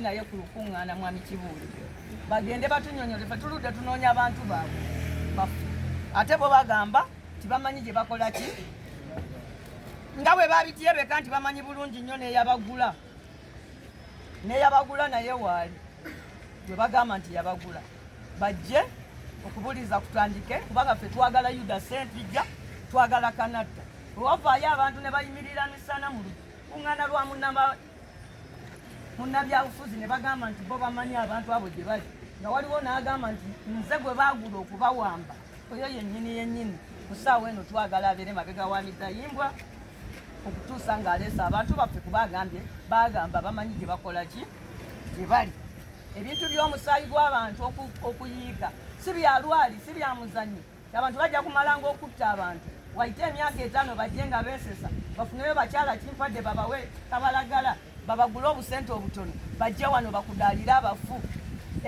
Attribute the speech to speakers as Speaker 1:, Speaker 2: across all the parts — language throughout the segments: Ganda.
Speaker 1: naye ku lukuŋŋaana mwami Kibuule bagende batunyonyole fe tuludde tunoonya abantu baabwe bafu ate bo bagamba tibamanyi gye bakola ki nga bwe babityebeka nti bamanyi bulungi nnyo n'eyabagula naye waali gwe bagamba nti yabagula bajje okubuliza kutandike kubanga ffe twagala Yuda Sempijja twagala Kanatta wewavaayo abantu ne bayimirira misana mu lukuŋŋaana lwa munnabyabufuzi ne bagamba nti bo bamanyi abantu abo gye bali nga waliwo n'agamba nti nze gwe baagula okubawamba oyo yennyini ku ssaawa eno twagala abeere mabega wa midayimbwa okutuusa ng'aleese abantu baffe kubagambye bagamba bamanyi gye bakola ki gye bali ebintu by'omusaayi gw'abantu okuyiika si bya lwali si bya muzannyo abantu bajja kumalanga okutta abantu wayite emyaka 5 bajje nga beesesa bafuneyo bakyala kimpadde babawe kabalagala babagula obusente obutono bajja wano bakudaalira abafu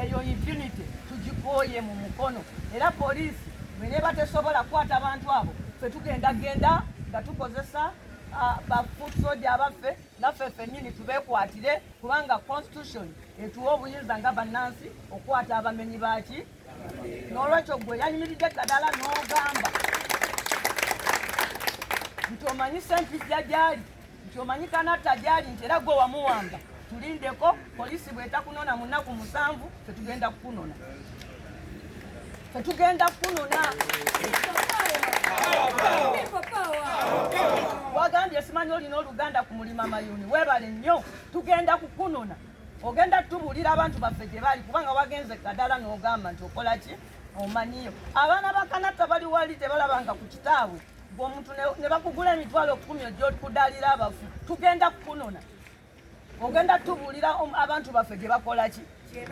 Speaker 1: eyo impunity tugikooye mu mukono era poliisi bweneba tesobola kukwata abantu abo ffe tugendagenda nga tukozesa bafusoja abaffe naffe ffennyini tubeekwatire kubanga constitution etuwa obuyinza nga bannansi okukwata abamenyi baki n'olwekyo gwe yayimiridde ddala n'ogamba nti omanyi Sempijja gyali nti omanyi Kanatta gyali nti era gwe wamuwamba tulindeko poliisi bw'etakunona mu nnaku 7 fetugenda kukunona wagambye simanyi olina oluganda ku mulima mayuni webale nnyo tugenda kukunona ogenda tubuulira abantu baffe gye bali kubanga wagenze kadala n'ogamba nti okola ki omanyiyo abaana ba Kanatta bali wali tebalabanga ku kitaabwe omuntu ne bakugula emitwalo 10 ojja okudaalira abafu tugenda kukunona ogenda tubuulira abantu baffe gye bakola ki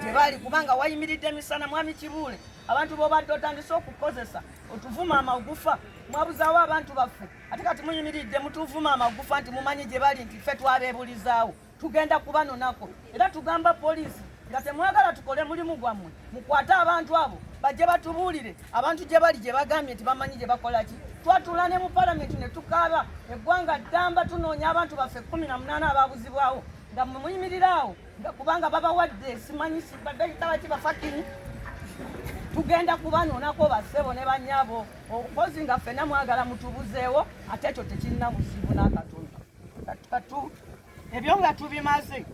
Speaker 1: gye bali kubanga wayimiridde emisana mwami Kibuule abantu b'obadde otandise okukozesa otuvuma amagufa mwabuzaawo abantu baffe ate kati muyimiridde mutuvuma amagufa nti mumanyi gye bali nti ffe twabeebulizaawo tugenda kubanonako era tugamba poliisi nga temwagala tukole mulimu gwammwe mukwate abantu abo bajje batubuulire abantu gye bali gye bagambye nti bamanyi gye bakola ki twatula ne mu palamenti ne tukaaba eggwanga ddamba tunoonya abantu baffe 18 abaabuzibwawo nga mumuyimirirawo nga kubanga babawadde simanyi badayitaba kibafakini tugenda kubanoonako bassebo ne bannyabo okozi nga ffenna mwagala mutubuzeewo ate ekyo tekirina buzibu n'akatono ebyo nga tubimaze